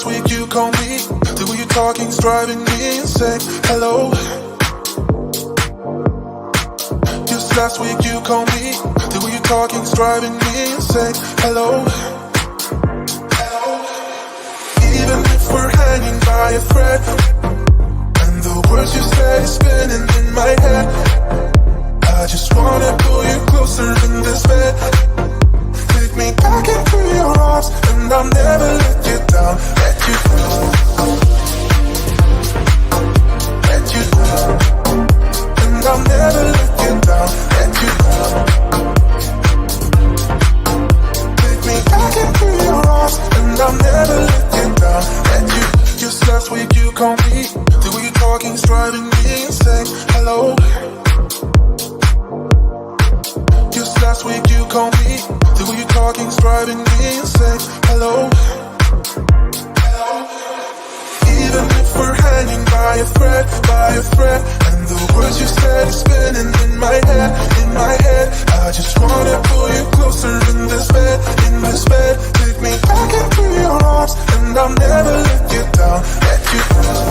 last week you called me. The way you're talking's driving me insane. Hello. Just last week you called me. The way you're talking's driving me insane. Hello. Even if we're hanging by a thread, and the words you said is spinning in my head, I just wanna pull you closer in this bed. Take me back into your arms, and I'll never let you down. Let you down. Let you down. And I'll never let you down. Let you down. Take me back into your arms, and I'll never let you down. Let you. Just last week you called me. The way you're talking's driving me insane. Hello. Just last week you called me. The way you're talking's driving me insane. Hello. Even if we're hanging by a thread, and the words you said is spinning in my head, I just wanna pull you closer in this bed, take me back into your arms, and I'll never let you down, let you down,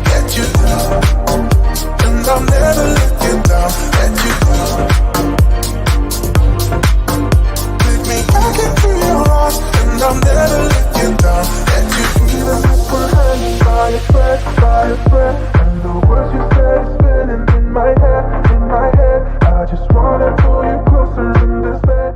let you down, and I'll never let you down, let you down, take me back into your arms, and I'll never let you down, let you. Even if we're hanging by a thread, and the words you said is spinning in my head, I just wanna pull you closer in this bed,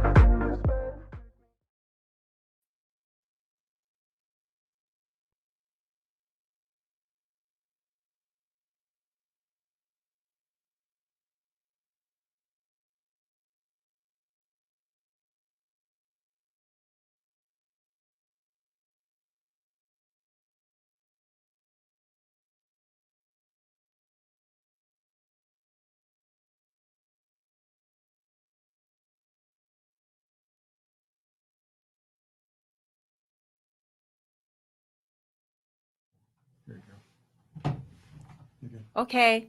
Okay.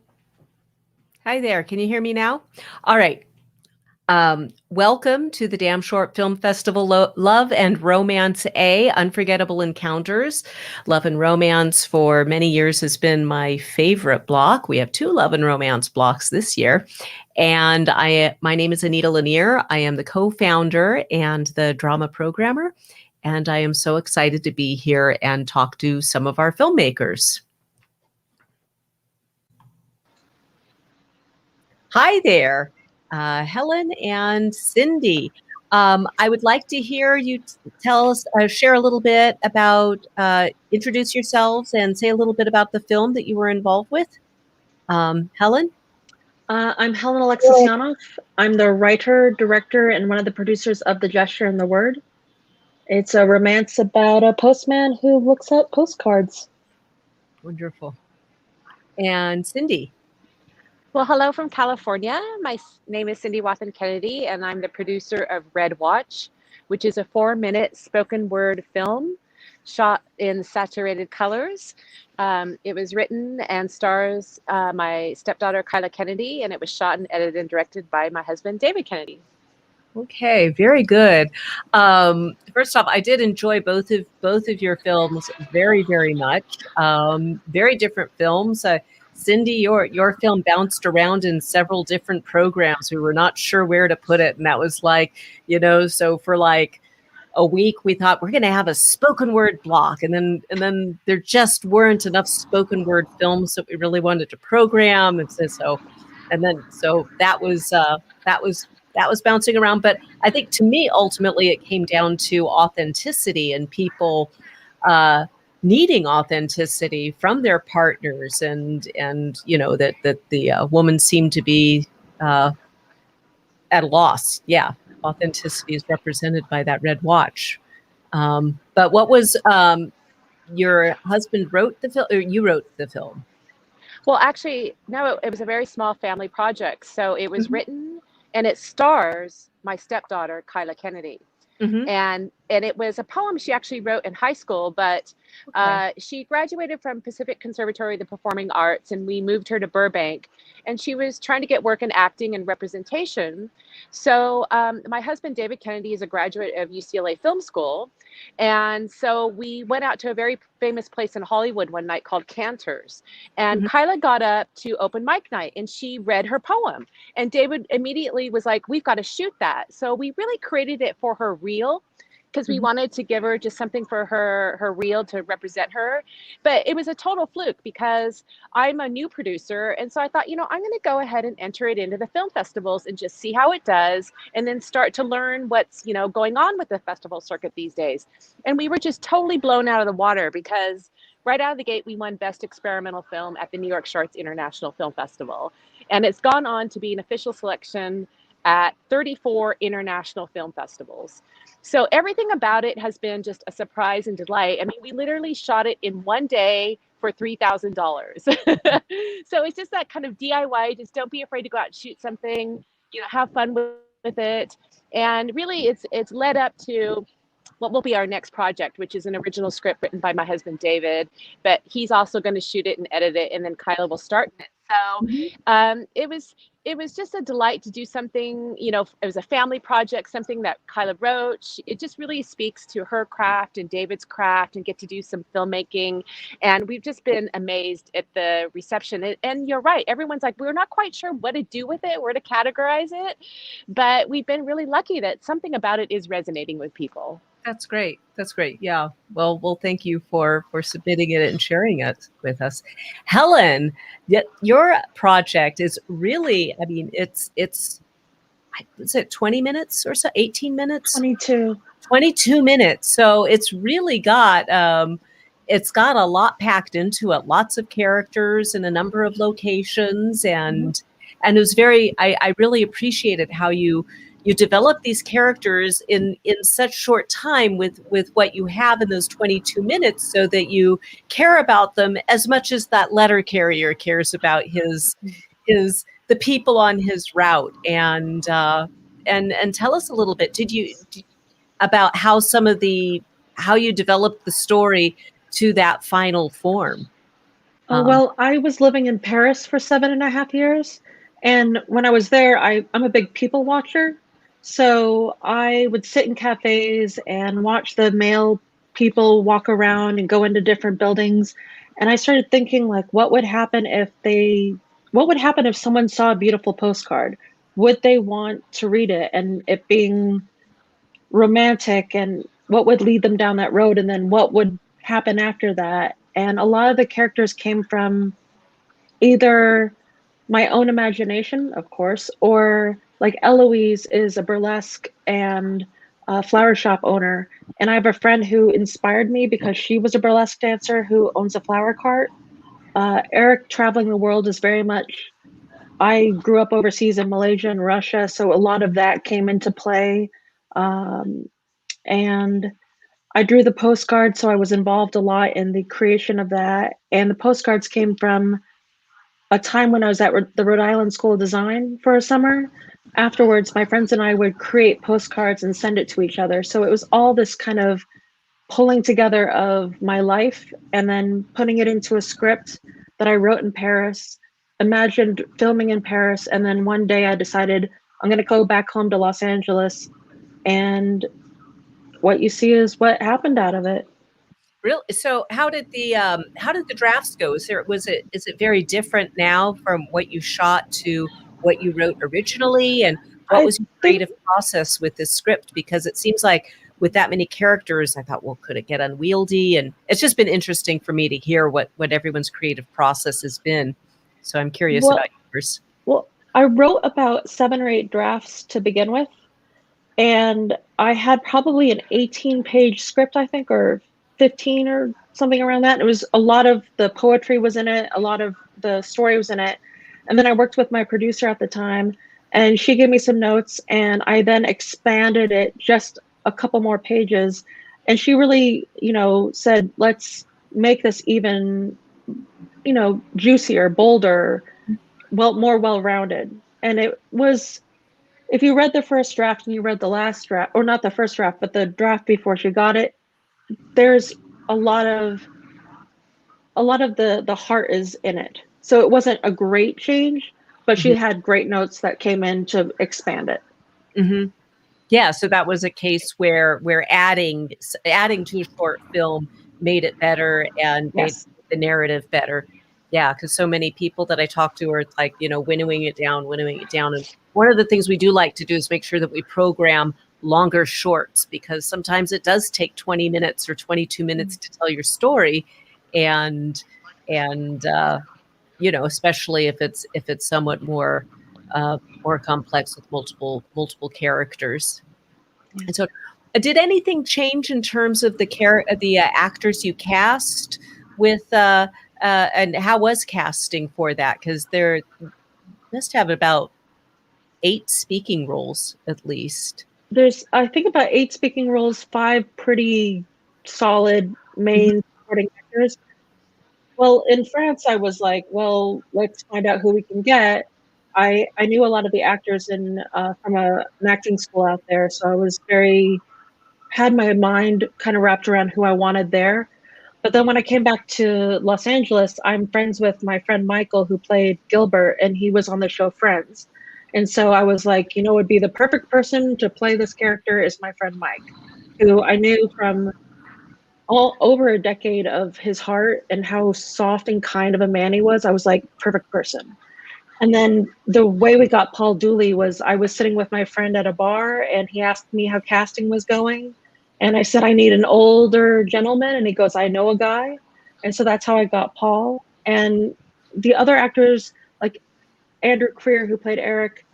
Hi there. Can you hear me now? All right. Welcome to the Damn Short Film Festival Love and Romance A, Unforgettable Encounters. Love and Romance for many years has been my favorite block. We have 2 Love and Romance blocks this year. And my name is Anita Lanier. I am the co-founder and the drama programmer. And I am so excited to be here and talk to some of our filmmakers. Hi there, Helen and Cindy. I would like to hear you tell us, share a little bit about, introduce yourselves and say a little bit about the film that you were involved with. Helen? I'm Helen Alexisyanov. I'm the writer, director, and one of the producers of The Gesture and the Word. It's a romance about a postman who looks at postcards. Wonderful. And Cindy? Well, hello from California. My name is Cindy Wathen Kennedy, and I'm the producer of Red Watch, which is a 4-minute spoken word film shot in saturated colors. It was written and stars my stepdaughter, Kyla Kennedy, and it was shot and edited and directed by my husband, David Kennedy. Okay, very good. First off, I did enjoy both of your films very, very much. Very different films. Cindy, your film bounced around in several different programs. We were not sure where to put it, and that was like, so for like a week we thought we're going to have a spoken word block, and then there just weren't enough spoken word films that we really wanted to program, and so that was bouncing around. But I think to me, ultimately, it came down to authenticity and people needing authenticity from their partners, and that the woman seemed to be at a loss. Yeah, authenticity is represented by that red watch. But what was your husband wrote the film, or you wrote the film? Well, actually, no, it was a very small family project. So it was written and it stars my stepdaughter, Kyla Kennedy. And and it was a poem she actually wrote in high school, but she graduated from Pacific Conservatory of the Performing Arts, and we moved her to Burbank, and she was trying to get work in acting and representation. So my husband, David Kennedy, is a graduate of UCLA Film School. And so we went out to a very famous place in Hollywood one night called Cantor's. And Mhm. Kyla got up to open mic night and she read her poem. And David immediately was like, we've got to shoot that. So we really created it for her reel, because we Mhm. wanted to give her just something for her reel to represent her. But it was a total fluke because I'm a new producer. And so I thought, I'm going to go ahead and enter it into the film festivals and just see how it does, and then start to learn what's, going on with the festival circuit these days. And we were just totally blown out of the water because right out of the gate, we won Best Experimental Film at the New York Sharks International Film Festival. And it's gone on to be an official selection at 34 international film festivals. So everything about it has been just a surprise and delight. I mean, we literally shot it in one day for $3,000. So it's just that kind of DIY. Just don't be afraid to go out and shoot something. Have fun with it. And really, it's led up to what will be our next project, which is an original script written by my husband David, but he's also going to shoot it and edit it, and then Kyla will start it. So it was just a delight to do something. It was a family project, something that Kyla wrote. It just really speaks to her craft and David's craft, and get to do some filmmaking. And we've just been amazed at the reception. And you're right, everyone's like, we're not quite sure what to do with it, where to categorize it, but we've been really lucky that something about it is resonating with people. That's great. That's great. Yeah. Well, thank you for submitting it and sharing it with us. Helen, your project is really, I mean, it's is it 20 minutes or so, 18 minutes? 22. 22 minutes. So it's really got it's got a lot packed into it, lots of characters in a number of locations, and it was very, I really appreciated how you develop these characters in such short time with what you have in those 22 minutes, so that you care about them as much as that letter carrier cares about his the people on his route. And tell us a little bit, about how how you developed the story to that final form. Well, I was living in Paris for 7.5 years. And when I was there, I'm a big people watcher. So I would sit in cafes and watch the male people walk around and go into different buildings. And I started thinking, like, what would happen if someone saw a beautiful postcard? Would they want to read it? And it being romantic, and what would lead them down that road, and then what would happen after that. And a lot of the characters came from either my own imagination, of course, or like Eloise is a burlesque and a flower shop owner. And I have a friend who inspired me because she was a burlesque dancer who owns a flower cart. Eric traveling the world is very much, I grew up overseas in Malaysia and Russia, so a lot of that came into play. And I drew the postcards, so I was involved a lot in the creation of that. And the postcards came from a time when I was at the Rhode Island School of Design for a summer. Afterwards, my friends and I would create postcards and send it to each other. So it was all this kind of pulling together of my life and then putting it into a script that I wrote in Paris, imagined filming in Paris. And then one day I decided I'm going to go back home to Los Angeles, and what you see is what happened out of it. Really? So how did the drafts go? Is it very different now from what you shot to what you wrote originally? And what I was your think, creative process with this script? Because it seems like with that many characters, I thought, well, could it get unwieldy? And it's just been interesting for me to hear what everyone's creative process has been. So I'm curious well, about yours. well, I wrote about 7 or 8 drafts to begin with, and I had probably an 18-page script, I think, or 15 or something around that. It was a lot of the poetry was in it, a lot of the story was in it. And then I worked with my producer at the time, and she gave me some notes, and I then expanded it just a couple more pages. And she really, said, let's make this even, juicier, bolder, more well-rounded. And if you read the first draft and you read the last draft, or not the first draft, but the draft before she got it, there's a lot of the heart is in it. So it wasn't a great change, but she had great notes that came in to expand it. Mm-hmm. Yeah, so that was a case where adding to a short film made it better and made Yes. the narrative better. Yeah, because so many people that I talk to are like, winnowing it down. And one of the things we do like to do is make sure that we program longer shorts, because sometimes it does take 20 minutes or 22 minutes to tell your story. And especially if it's somewhat more complex with multiple characters. And so, did anything change in terms of the actors you cast with, and how was casting for that? Because there must have about 8 speaking roles at least. There's, I think, about 8 speaking roles, 5 pretty solid Mhm. main supporting actors. Well, in France, I was like, well, let's find out who we can get. I knew a lot of the actors from an acting school out there, so I was had my mind kind of wrapped around who I wanted there. But then when I came back to Los Angeles, I'm friends with my friend Michael, who played Gilbert, and he was on the show Friends. And so I was like, would be the perfect person to play this character is my friend Mike, who I knew from all over a decade of his heart and how soft and kind of a man he was. I was like, perfect person. And then the way we got Paul Dooley was I was sitting with my friend at a bar and he asked me how casting was going. And I said, I need an older gentleman. And he goes, I know a guy. And so that's how I got Paul. And the other actors, like Andrew Creer, who played Eric,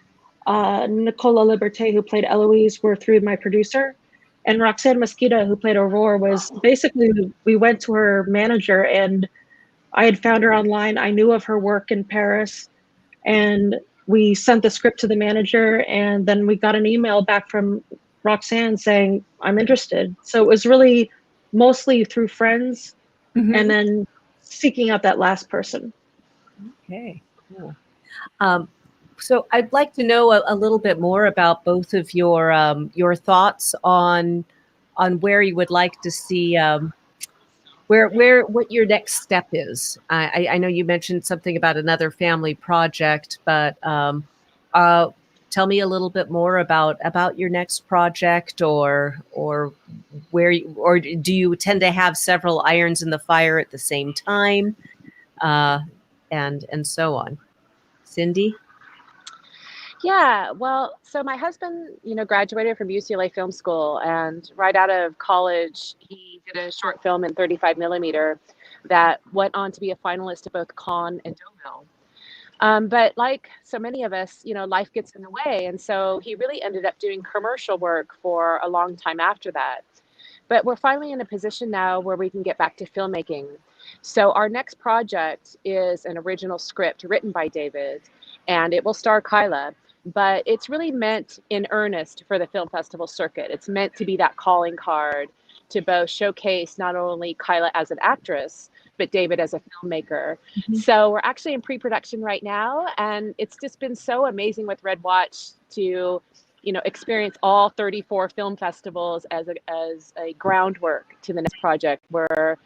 Nicola Liberté, who played Eloise, were through my producer. And Roxanne Mesquita, who played Aurore, was basically, we went to her manager and I had found her online. I knew of her work in Paris. And we sent the script to the manager, and then we got an email back from Roxanne saying, I'm interested. So it was really mostly through friends and then seeking out that last person. Okay, cool. So I'd like to know a little bit more about both of your thoughts on where you would like to see, what your next step is. I know you mentioned something about another family project, but tell me a little bit more about your next project, or or do you tend to have several irons in the fire at the same time, and so on. Cindy? Yeah, well, so my husband, graduated from UCLA Film School, and right out of college, he did a short film in 35 millimeter that went on to be a finalist at both Cannes and Deauville. But like so many of us, life gets in the way, and so he really ended up doing commercial work for a long time after that. But we're finally in a position now where we can get back to filmmaking. So our next project is an original script written by David, and it will star Kyla. But it's really meant in earnest for the film festival circuit. It's meant to be that calling card to both showcase not only Kyla as an actress, but David as a filmmaker. So we're actually in pre-production right now, and it's just been so amazing with Red Watch to experience all 34 film festivals as a groundwork to the next project. We're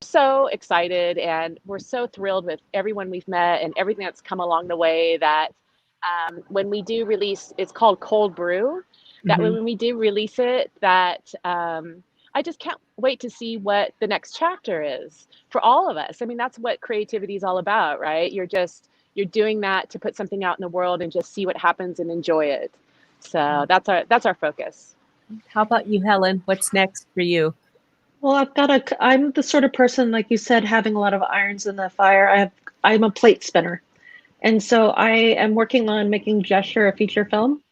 so excited, and we're so thrilled with everyone we've met and everything that's come along the way, that when we do release, it's called Cold Brew, that when we do release it, that I just can't wait to see what the next chapter is for all of us. I mean, that's what creativity is all about, right? You're doing that to put something out in the world and just see what happens and enjoy it. So that's our focus. How about you, Helen? What's next for you? Well, I'm the sort of person, like you said, having a lot of irons in the fire. I'm a plate spinner. And so I am working on making Gesture a feature film,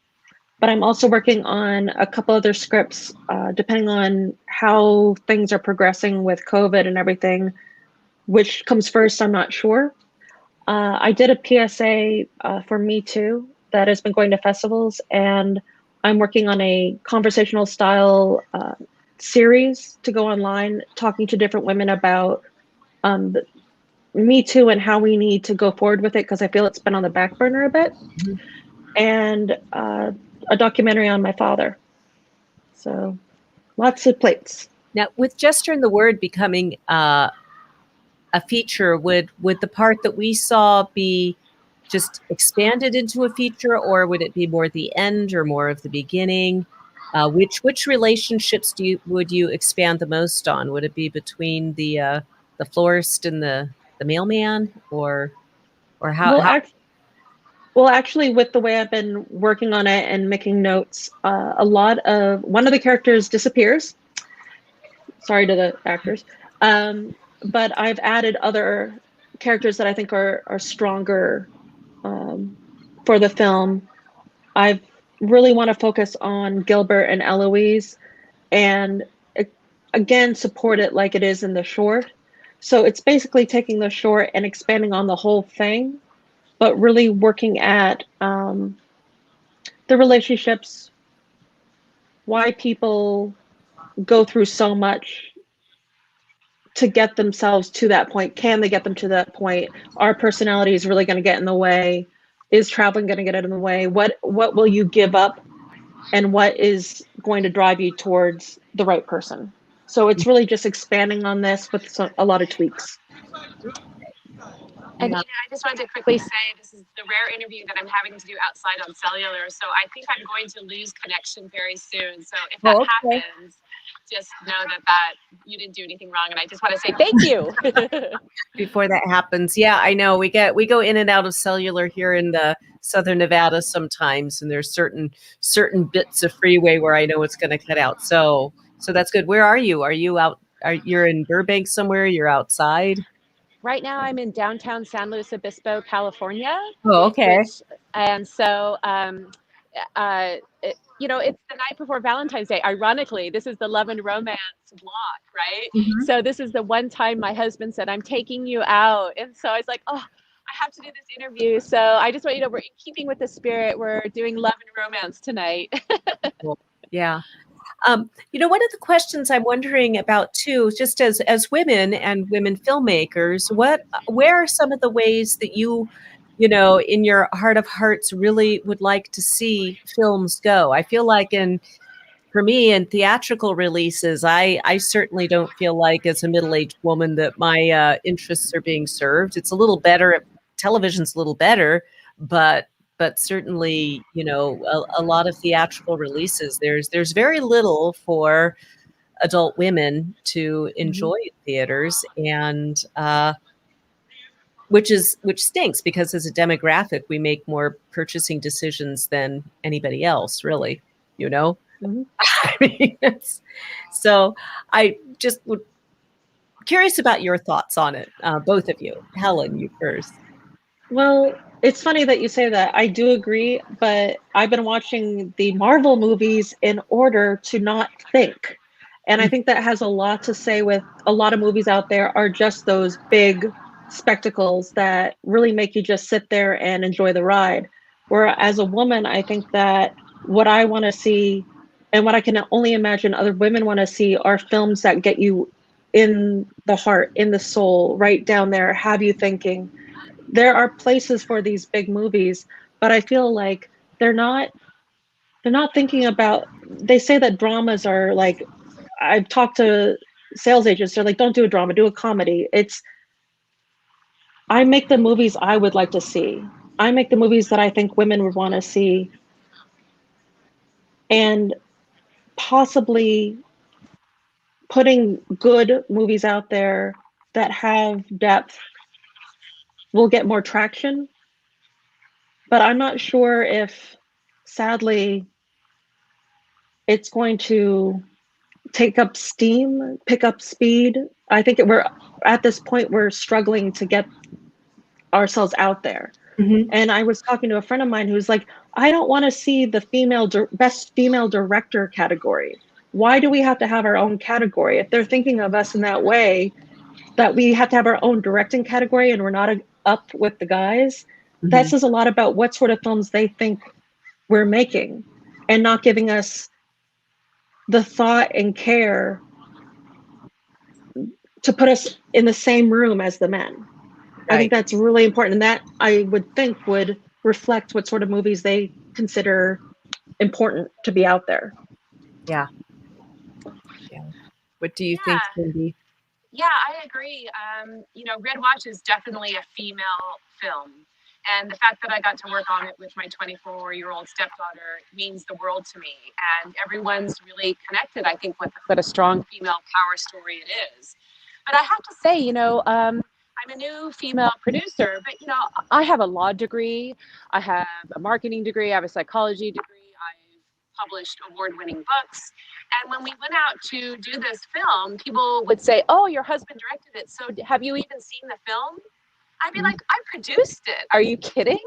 but I'm also working on a couple other scripts, depending on how things are progressing with COVID and everything. Which comes first, I'm not sure. I did a PSA for Me Too that has been going to festivals, and I'm working on a conversational style series to go online, talking to different women about Me Too and how we need to go forward with it, because I feel it's been on the back burner a bit. And a documentary on my father. So lots of plates. Now, with Gesture and the Word becoming a feature, would the part that we saw be just expanded into a feature, or would it be more the end or more of the beginning? Which relationships would you expand the most on? Would it be between the florist and the mailman, or how? Well, well, actually, with the way I've been working on it and making notes, one of the characters disappears. Sorry to the actors. But I've added other characters that I think are stronger for the film. I really want to focus on Gilbert and Eloise, and again support it like it is in the short. So it's basically taking the short and expanding on the whole thing, but really working at the relationships, why people go through so much to get themselves to that point. Can they get them to that point? Are personalities really going to get in the way? Is traveling going to get in the way? What will you give up, and what is going to drive you towards the right person? So it's really just expanding on this with a lot of tweaks. And Nina, I just wanted to quickly say this is the rare interview that I'm having to do outside on cellular. So I think I'm going to lose connection very soon. So if that happens, just know that you didn't do anything wrong. And I just want to say thank you. Before that happens. Yeah, I know. We go in and out of cellular here in the Southern Nevada sometimes, and there's certain bits of freeway where I know it's going to cut out. So that's good. Where are you? Are you out? You're in Burbank somewhere? You're outside? Right now, I'm in downtown San Luis Obispo, California. Oh, okay. And so, it's the night before Valentine's Day. Ironically, this is the love and romance block, right? Mm-hmm. So this is the one time my husband said, "I'm taking you out," and so I was like, "Oh, I have to do this interview." So I just want you to know we're in keeping with the spirit. We're doing love and romance tonight. Cool. Yeah. One of the questions I'm wondering about too, just as women and women filmmakers, where are some of the ways that you in your heart of hearts really would like to see films go? I feel like for me in theatrical releases, I certainly don't feel like as a middle-aged woman that my interests are being served. It's a little better. Television's a little better, but certainly, a lot of theatrical releases, there's very little for adult women to enjoy in theaters, and which stinks, because as a demographic, we make more purchasing decisions than anybody else, really. Mm-hmm. I mean, so I just would curious about your thoughts on it, both of you. Helen, you first. Well, it's funny that you say that. I do agree, but I've been watching the Marvel movies in order to not think. And I think that has a lot to say with a lot of movies out there are just those big spectacles that really make you just sit there and enjoy the ride. Where as a woman, I think that what I want to see and what I can only imagine other women want to see are films that get you in the heart, in the soul, right down there, have you thinking. There are places for these big movies, but I feel like they're not thinking about, they say that dramas are like, I've talked to sales agents, they're like, don't do a drama, do a comedy. I make the movies I would like to see. I make the movies that I think women would want to see. And possibly putting good movies out there that have depth will get more traction. But I'm not sure if, sadly, it's going to take up steam, pick up speed. I think we're at this point, we're struggling to get ourselves out there. Mm-hmm. And I was talking to a friend of mine who's like, I don't want to see the best female director category. Why do we have to have our own category? If they're thinking of us in that way, that we have to have our own directing category and we're not up with the guys, that says a lot about what sort of films they think we're making, and not giving us the thought and care to put us in the same room as the men. Right. I think that's really important, and that I would think would reflect what sort of movies they consider important to be out there. Yeah. Yeah. What do you Yeah. think, Cindy? Yeah, I agree. Red Watch is definitely a female film. And the fact that I got to work on it with my 24-year-old stepdaughter means the world to me. And everyone's really connected, I think, with what a strong female power story it is. But I have to say, I'm a new female producer, but, I have a law degree, I have a marketing degree, I have a psychology degree, I've published award-winning books. And when we went out to do this film, people would say, "Oh, your husband directed it. So have you even seen the film?" I'd be like, "I produced it. Are you kidding?"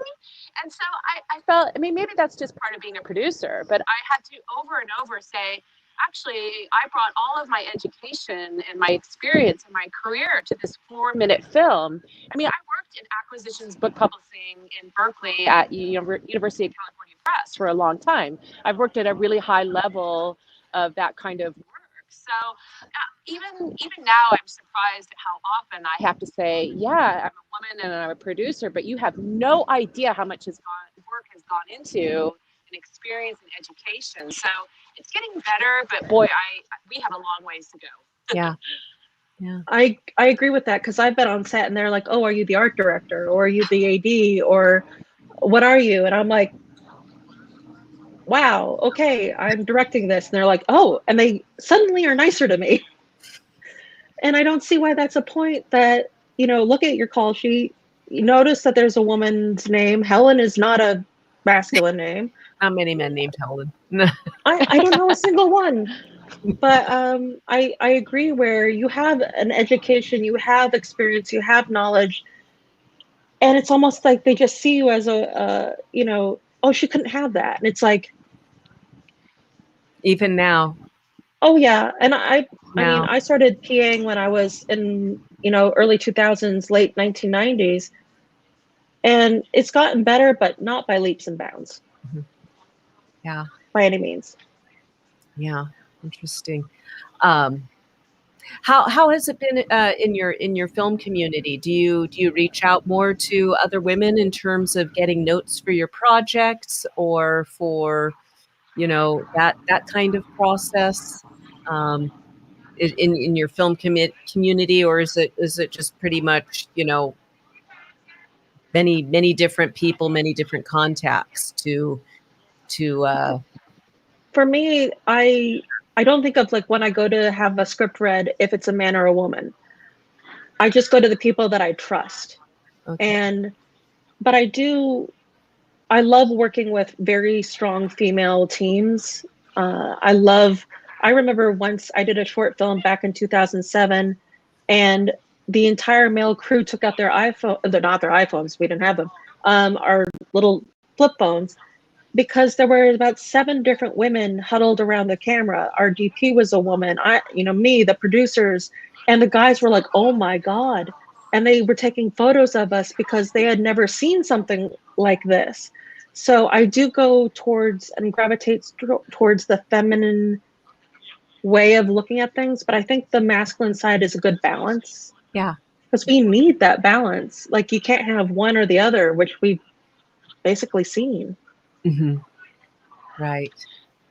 And so I felt, I mean, maybe that's just part of being a producer, but I had to over and over say, actually, I brought all of my education and my experience and my career to this 4-minute film. I mean, I worked in acquisitions book publishing in Berkeley at University of California Press for a long time. I've worked at a really high level of that kind of work. So even now, I'm surprised at how often I have to say, "Yeah, I'm a woman and I'm a producer," but you have no idea how much work has gone into an experience and education. So it's getting better, but boy, we have a long ways to go. Yeah. Yeah. I agree with that, because I've been on set and they're like, "Oh, are you the art director, or are you the AD, or what are you?" And I'm like, "Wow, okay, I'm directing this." And they're like, "Oh," and they suddenly are nicer to me. And I don't see why that's a point that, look at your call sheet. You notice that there's a woman's name. Helen is not a masculine name. How many men named Helen? I don't know a single one. But I agree, where you have an education, you have experience, you have knowledge, and it's almost like they just see you as oh, she couldn't have that. And it's like, Even now. oh yeah. And I mean, Now. I started PAing when I was in, early 2000s, late 1990s, and it's gotten better, but not by leaps and bounds. Yeah. By any means. Yeah. Interesting. How has it been in your film community? Do you reach out more to other women in terms of getting notes for your projects, or for that kind of process, in your film community, or is it just pretty much many different people, many different contacts to For me, I don't think of, like, when I go to have a script read, if it's a man or a woman. I just go to the people that I trust. okay. But I love working with very strong female teams. I remember once I did a short film back in 2007, and the entire male crew took out their iPhone. They're not their iPhones. We didn't have them. Our little flip phones, because there were about 7 different women huddled around the camera. Our DP was a woman. Me, the producers, and the guys were like, "Oh my God." And they were taking photos of us because they had never seen something like this. So I do go towards and gravitate towards the feminine way of looking at things, but I think the masculine side is a good balance. Yeah. Because we need that balance. Like, you can't have one or the other, which we've basically seen. Mm-hmm. Right.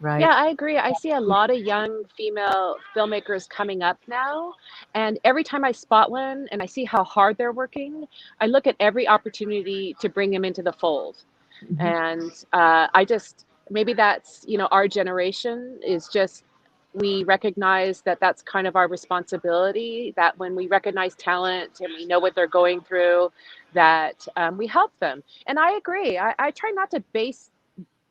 Yeah, I agree. I see a lot of young female filmmakers coming up now. And every time I spot one and I see how hard they're working, I look at every opportunity to bring them into the fold. Mm-hmm. And maybe that's, our generation is just, we recognize that that's kind of our responsibility, that when we recognize talent and we know what they're going through, that we help them. And I agree. I try not to base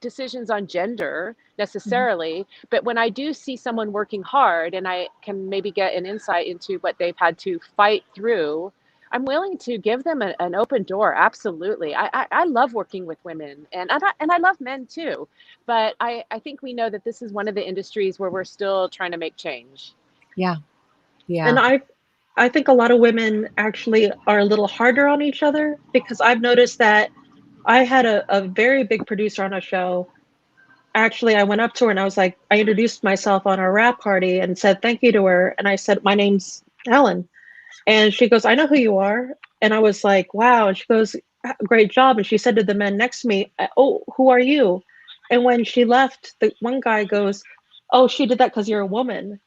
decisions on gender necessarily, but when I do see someone working hard and I can maybe get an insight into what they've had to fight through, I'm willing to give them an open door. Absolutely. I love working with women, and I love men too, but I think we know that this is one of the industries where we're still trying to make change. Yeah. Yeah. And I think a lot of women actually are a little harder on each other, because I've noticed that I had a very big producer on a show. Actually, I went up to her and I was like, I introduced myself on our wrap party and said thank you to her. And I said, "My name's Helen." And she goes, "I know who you are." And I was like, wow. And she goes, "Great job." And she said to the men next to me, "Oh, who are you?" And when she left, the one guy goes, "Oh, she did that because you're a woman."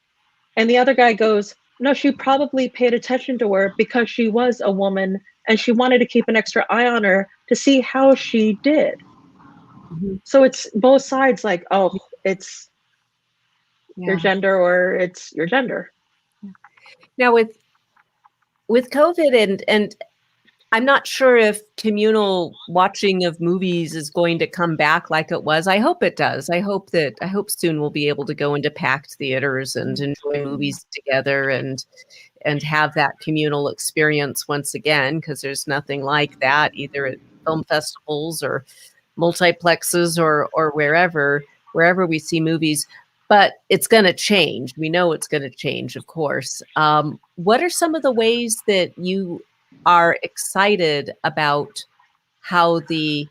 And the other guy goes, "No, she probably paid attention to her because she was a woman and she wanted to keep an extra eye on her to see how she did." Mhm. So it's both sides, like, oh, it's your Yeah. gender or it's your gender. Now with COVID and I'm not sure if communal watching of movies is going to come back like it was. I hope it does. I hope soon we'll be able to go into packed theaters and enjoy movies together and have that communal experience once again, because there's nothing like that either at film festivals or multiplexes or wherever we see movies. But it's going to change. We know it's going to change, of course. What are some of the ways that you are excited about how the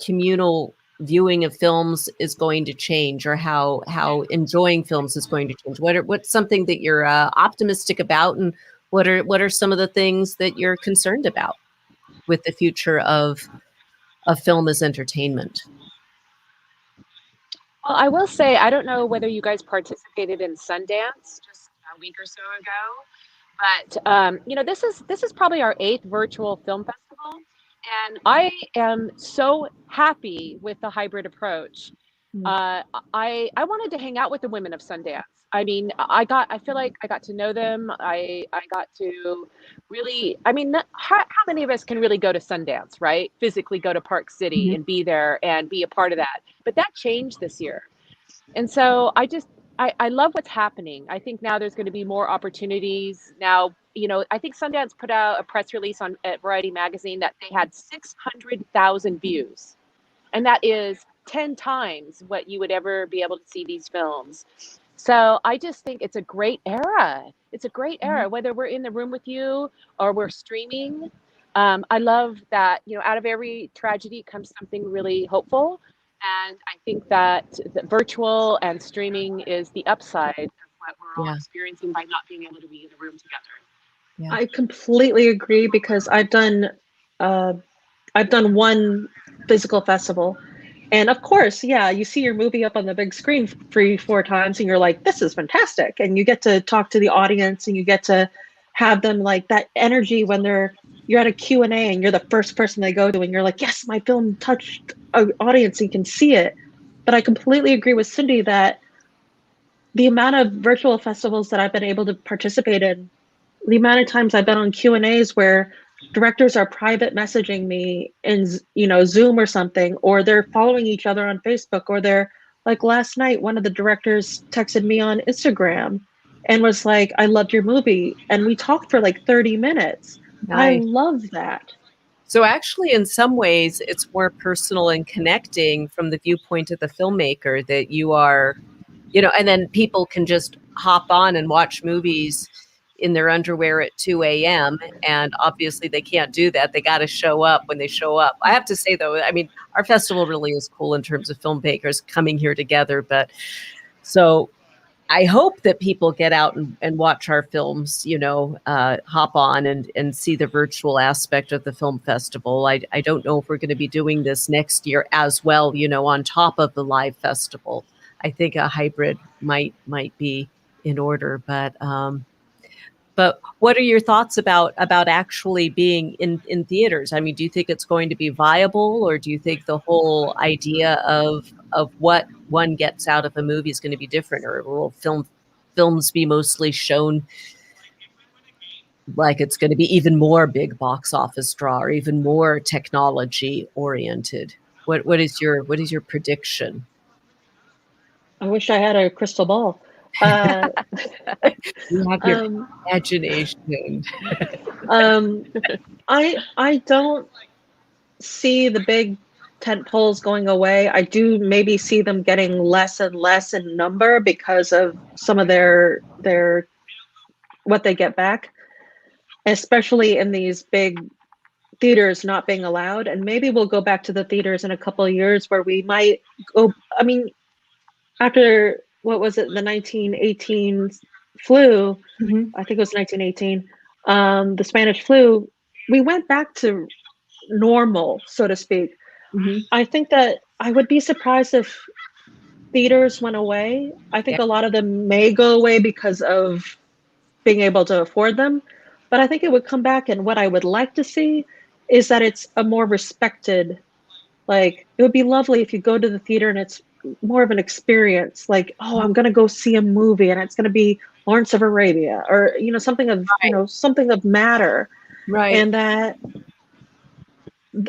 communal viewing of films is going to change, or how enjoying films is going to change? What's something that you're optimistic about, and what are some of the things that you're concerned about with the future of film as entertainment? Well, I will say, I don't know whether you guys participated in Sundance just a week or so ago, but this is probably our eighth virtual film festival, and I am so happy with the hybrid approach. Mm. I wanted to hang out with the women of Sundance. I mean, I feel like I got to know them. I got to really, I mean, how many of us can really go to Sundance, right? Physically go to Park City Mhm. and be there and be a part of that. But that changed this year. And so I love what's happening. I think now there's going to be more opportunities. Now, I think Sundance put out a press release on at Variety Magazine that they had 600,000 views. And that is 10 times what you would ever be able to see these films. So I just think it's a great era. It's a great era, whether we're in the room with you or we're streaming. I love that, out of every tragedy comes something really hopeful. And I think that the virtual and streaming is the upside of what we're all Yeah, experiencing by not being able to be in the room together. yeah. I completely agree because uh, I've done one physical festival. And of course, yeah, you see your movie up on the big screen 3, 4 times and you're like, this is fantastic. And you get to talk to the audience and you get to have them like that energy when you're at a Q&A and you're the first person they go to and you're like, yes, my film touched an audience and you can see it. But I completely agree with Cindy that the amount of virtual festivals that I've been able to participate in, the amount of times I've been on Q&As where directors are private messaging me in Zoom or something, or they're following each other on Facebook, or they're like last night one of the directors texted me on Instagram and was like, I loved your movie, and we talked for like 30 minutes. I Nice. love that. So actually, in some ways, it's more personal and connecting from the viewpoint of the filmmaker, that you are, and then people can just hop on and watch movies in their underwear at 2 a.m. And obviously they can't do that. They got to show up when they show up. I have to say, though, I mean, our festival really is cool in terms of filmmakers coming here together. But so I hope that people get out and watch our films, hop on and see the virtual aspect of the film festival. I don't know if we're going to be doing this next year as well, on top of the live festival. I think a hybrid might be in order, but what are your thoughts about actually being in theaters? I mean, do you think it's going to be viable, or do you think the whole idea of what one gets out of a movie is going to be different, or will films be mostly shown like it's going to be even more big box office draw, or even more technology oriented? What is your prediction? I wish I had a crystal ball. Uh, You have your um, imagination. um, I don't see the big tent poles going away. I do maybe see them getting less and less in number because of some of their what they get back, especially in these big theaters not being allowed. And maybe we'll go back to the theaters in a couple of years where we might go. I mean, after what was it, the 1918 flu? Mhm. I think it was 1918. The Spanish flu. We went back to normal, so to speak. I think that I would be surprised if theaters went away. I think Yeah. a lot of them may go away because of being able to afford them, but I think it would come back. And what I would like to see is that it's a more respected, like, it would be lovely if you go to the theater and it's more of an experience. Like, oh, I'm going to go see a movie and it's going to be Lawrence of Arabia, or, something of, Right. something of matter. Right. And that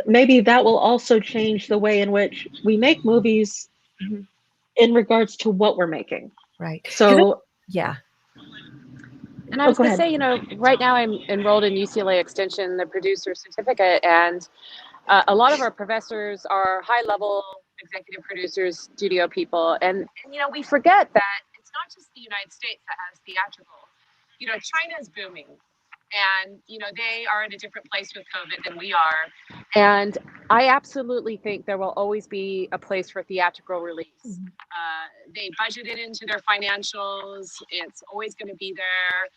maybe that will also change the way in which we make movies Mhm. in regards to what we're making. Right. So, Yeah. And I oh, was go going to ahead. say, right now I'm enrolled in UCLA Extension, the producer certificate, and a lot of our professors are high-level executive producers, studio people, and we forget that it's not just the United States that has theatrical. China's booming, and they are in a different place with COVID than we are, and I absolutely think there will always be a place for theatrical release. They budget it into their financials. It's always going to be there.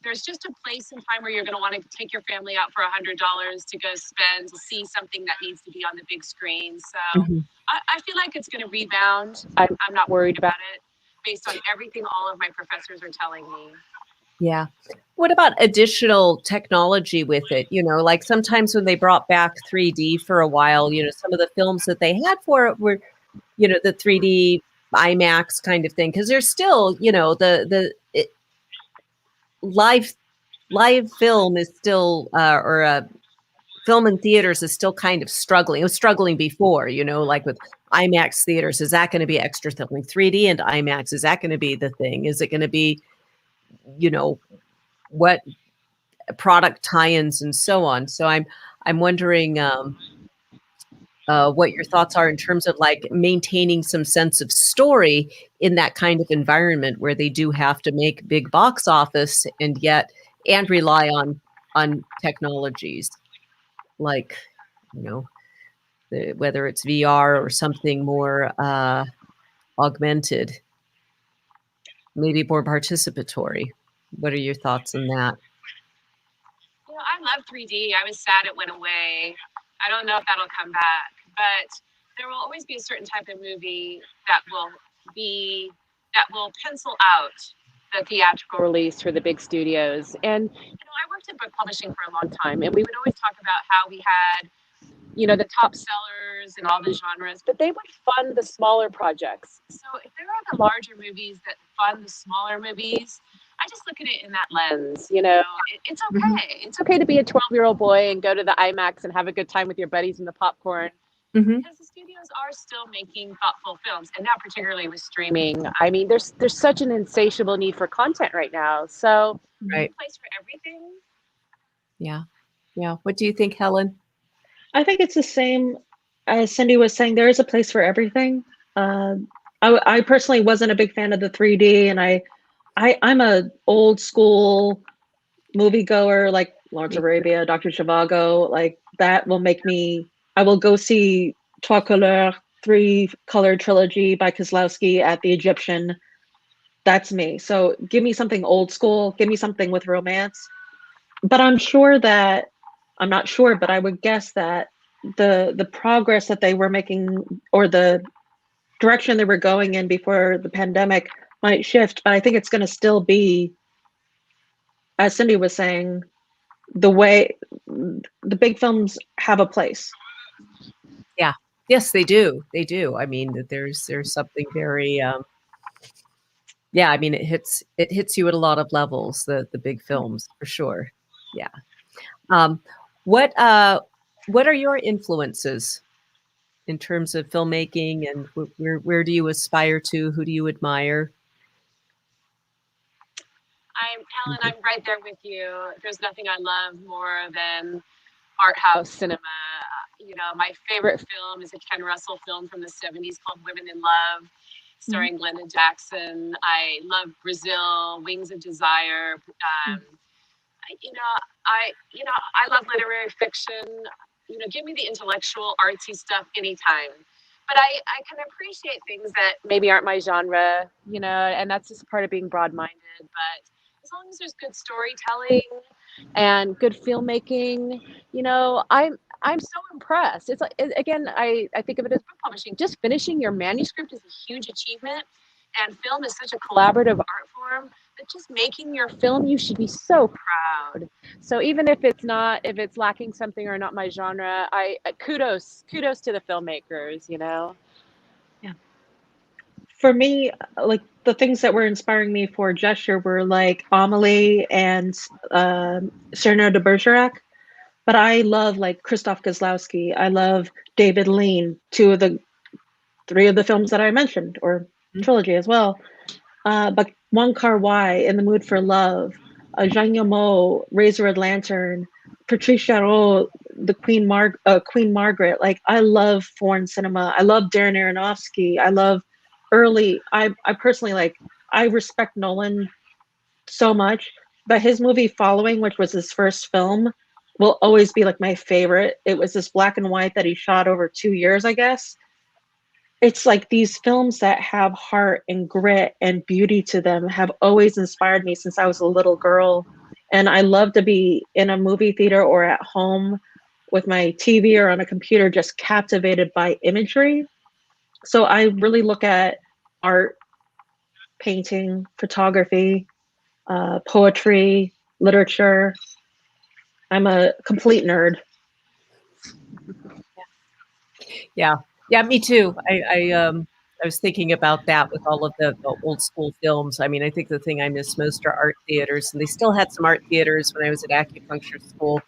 There's just a place and time where you're going to want to take your family out for $100 to go spend to see something that needs to be on the big screen. So Mhm. I feel like it's going to rebound. I'm not worried about it based on everything all of my professors are telling me. Yeah. What about additional technology with it? Like sometimes when they brought back 3D for a while, some of the films that they had for it were, the 3D IMAX kind of thing. Because there's still, live film is still, or film in theaters is still kind of struggling. It was struggling before, like with IMAX theaters. Is that going to be extra thing? 3D and IMAX, is that going to be the thing? Is it going to be, what product tie-ins and so on? So I'm wondering what your thoughts are in terms of like maintaining some sense of story in that kind of environment where they do have to make big box office and rely on technologies like whether it's VR or something more augmented, maybe more participatory. What are your thoughts on that? I love 3D. I was sad it went away. I don't know if that'll come back, but there will always be a certain type of movie that will pencil out the theatrical release for the big studios. And I worked in book publishing for a long time, and we would always talk about how we had the top sellers and all the genres, but they would fund the smaller projects. So if there are the larger movies that fund the smaller movies, I just look at it in that lens. It's Mhm. okay. It's okay to be a 12-year-old boy and go to the IMAX and have a good time with your buddies and the popcorn, Mhm. because the studios are still making thoughtful films, and now particularly with streaming. I mean, there's such an insatiable need for content right now. So there's Right. a place for everything. Yeah. Yeah. What do you think, Helen? I think it's the same as Cindy was saying. There is a place for everything. Uh, I personally wasn't a big fan of the 3D, and I'm a old school moviegoer, like Lawrence Me of too. Arabia, Dr. Zhivago. Like that will make me. I will go see Trois Couleurs, Three Color Trilogy by Kieslowski at the Egyptian. That's me. So give me something old school. Give me something with romance. But I'm not sure, but I would guess that the progress that they were making, or the direction they were going in before the pandemic, might shift. But I think it's going to still be, as Cindy was saying, the way the big films have a place. Yeah. Yes, they do. They do. I mean, that there's something very yeah, I mean it hits you at a lot of levels, the big films for sure. Yeah. Um what what are your influences in terms of filmmaking, and where do you aspire to? Who do you admire? Ellen, I'm right there with you. There's nothing I love more than art house cinema. My favorite film is a Ken Russell film from the 70s called Women in Love, starring Glenda Jackson. I love Brazil, Wings of Desire. I- you know, I love literary fiction. Give me the intellectual, artsy stuff anytime. But I can appreciate things that maybe aren't my genre, and that's just part of being broad-minded. But as long as there's good storytelling and good filmmaking, I'm so impressed. It's like, again, I think of it as book publishing. Just finishing your manuscript is a huge achievement. And film is such a collaborative art form that just making your film, you should be so proud. So even if it's not, if it's lacking something or not my genre, I kudos to the filmmakers, you know? Yeah. For me, like the things that were inspiring me for Gesture were like Amelie and Cyrano de Bergerac. But I love like Krzysztof Kieslowski. I love David Lean, three of the films that I mentioned, or trilogy as well. But Wong Kar-wai, In the Mood for Love, Zhang Yimou, Raise a Red Lantern, Patrice Chéreau, the Queen Margaret. Like I love foreign cinema. I love Darren Aronofsky. I love early. I personally like. I respect Nolan so much, but his movie Following, which was his first film, will always be like my favorite. It was this black and white that he shot over 2 years, I guess. It's like these films that have heart and grit and beauty to them have always inspired me since I was a little girl. And I love to be in a movie theater or at home with my TV or on a computer, just captivated by imagery. So I really look at art, painting, photography, poetry, literature. I'm a complete nerd. Yeah, yeah, me too. I was thinking about that with all of the old school films. I mean, I think the thing I miss most are art theaters, and they still had some art theaters when I was at acupuncture school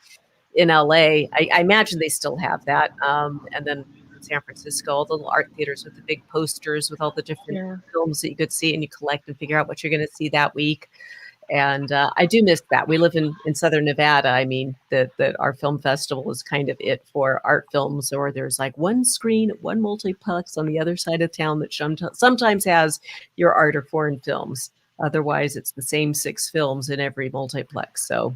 in LA. I imagine they still have that. And then in San Francisco, all the little art theaters with the big posters with all the different Yeah. films that you could see, and you collect and figure out what you're going to see that week. And I do miss that. We live in Southern Nevada. I mean, that our film festival is kind of it for art films, or there's like one screen, one multiplex on the other side of town that sometimes has your art or foreign films. Otherwise, it's the same 6 films in every multiplex. So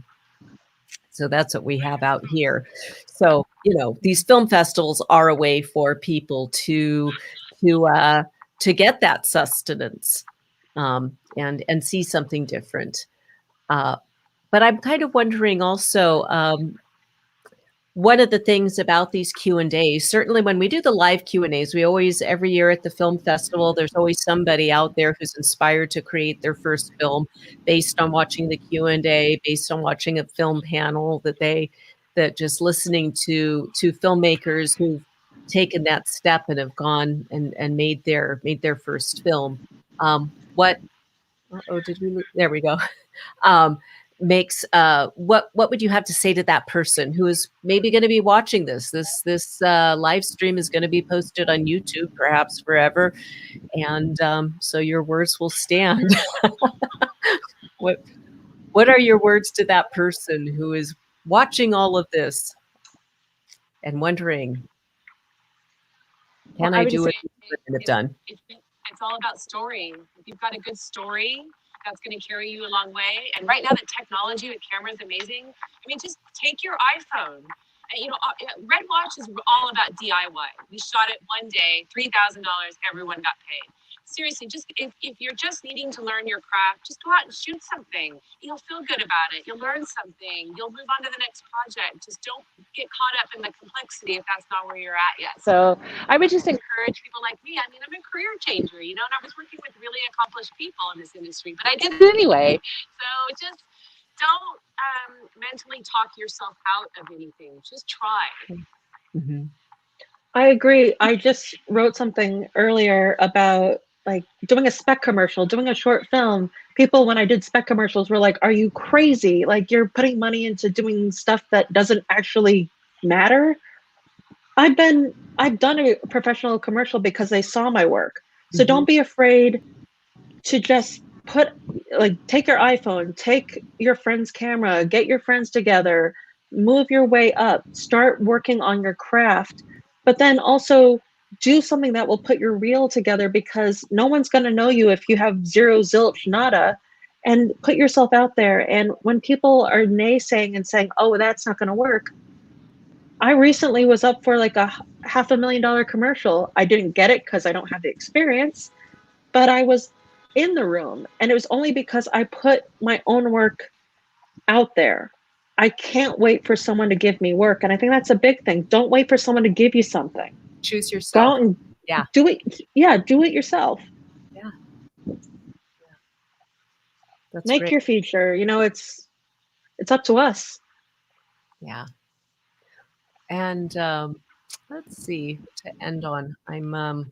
that's what we have out here. So, these film festivals are a way for people to get that sustenance, and see something different. But I'm kind of wondering also, one of the things about these Q&As, certainly when we do the live Q&As, we always, every year at the film festival, there's always somebody out there who's inspired to create their first film based on watching the Q&A, based on watching a film panel that just listening to filmmakers who've taken that step and have gone and made their first film. There we go. Makes what would you have to say to that person who is maybe going to be watching this live stream is going to be posted on YouTube perhaps forever, and so your words will stand. What are your words to that person who is watching all of this and wondering, can I do what you have done? It's all about story. If you've got a good story, that's going to carry you a long way. And right now, the technology with cameras is amazing. I mean, just take your iPhone. And, Red Watch is all about DIY. We shot it one day, $3,000, everyone got paid. Seriously, just if you're just needing to learn your craft, just go out and shoot something. You'll feel good about it. You'll learn something. You'll move on to the next project. Just don't get caught up in the complexity if that's not where you're at yet. So I would just encourage people like me. I mean, I'm a career changer, and I was working with really accomplished people in this industry, but I did it anyway. So just don't mentally talk yourself out of anything. Just try. Mm-hmm. I agree. I just wrote something earlier about like doing a spec commercial, doing a short film. People, when I did spec commercials, were like, "Are you crazy? Like you're putting money into doing stuff that doesn't actually matter." I've done a professional commercial because they saw my work. So don't be afraid to just take your iPhone, take your friend's camera, get your friends together, move your way up, start working on your craft, but then also do something that will put your reel together, because no one's going to know you if you have zero, zilch, nada. And put yourself out there. And when people are naysaying and saying, "Oh, that's not going to work," I recently was up for like a $500,000 commercial. I didn't get it because I don't have the experience, but I was in the room, and it was only because I put my own work out there. I can't wait for someone to give me work. And I think that's a big thing. Don't wait for someone to give you something. Choose Go yourself. out and Yeah. do it. Yeah, do it yourself. Yeah. That's Make great. your future. You know, it's up to us. Yeah. And let's see, to end on, I'm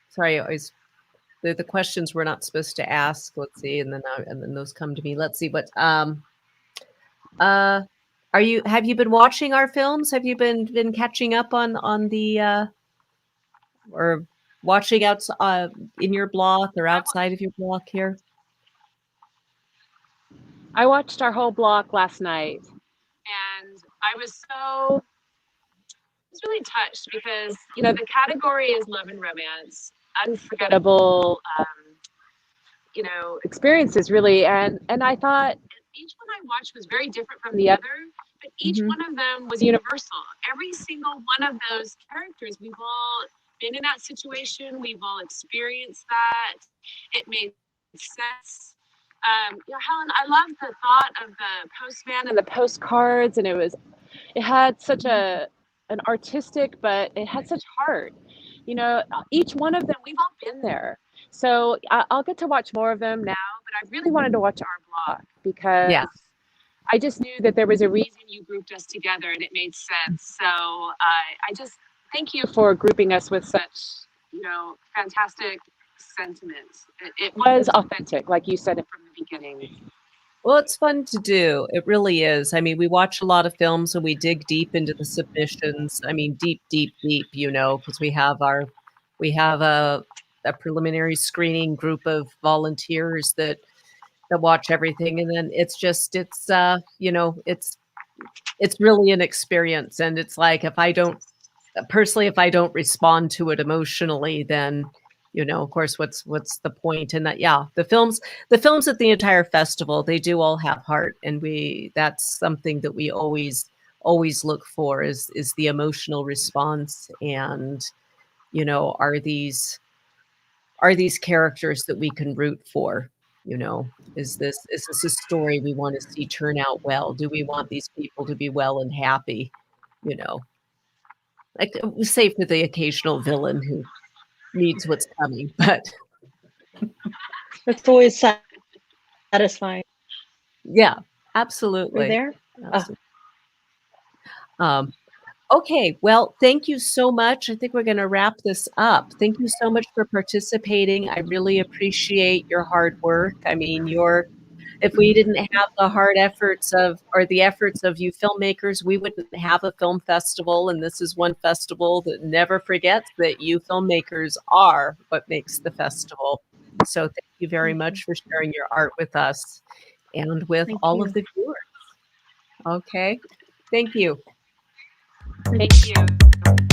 sorry, I was the questions we're not supposed to ask. Let's see, and then those come to me. Let's see what have you been watching our films? Have you been catching up on the or watching out in your block or outside of your block here? I watched our whole block last night, and I was really touched because the category is love and romance, unforgettable, experiences really, and I thought each one I watched was very different from the other, but each Mhm. one of them was universal. Every single one of those characters, we've all been in that situation, we've all experienced that. It made sense. Helen, I love the thought of the postman and the postcards, and it had such an artistic, but it had such heart. Each one of them, we've all been there. So I'll get to watch more of them now, but I really wanted to watch our block because Yeah. I just knew that there was a reason you grouped us together and it made sense. So I just thank you for grouping us with such, fantastic sentiments. It was authentic, like you said it from the beginning. Well, it's fun to do. It really is. I mean, we watch a lot of films and we dig deep into the submissions. I mean, deep, deep, deep, because we have a preliminary screening group of volunteers that watch everything. And then it's really an experience. And it's like, if I don't respond to it emotionally, then of course, what's the point? And that, yeah, the films at the entire festival, they do all have heart, and that's something that we always look for is the emotional response. And are these characters that we can root for? Is this a story we want to see turn out well? Do we want these people to be well and happy? Like, save for the occasional villain who needs what's coming, but It's always satisfying. yeah, Are you absolutely. there? Absolutely. Okay, well, thank you so much. I think we're going to wrap this up. Thank you so much for participating. I really appreciate your hard work. I mean, if we didn't have the hard efforts the efforts of you filmmakers, we wouldn't have a film festival. And this is one festival that never forgets that you filmmakers are what makes the festival. So thank you very much for sharing your art with us and with Thank all you. of the viewers. Okay, thank you. Thank you.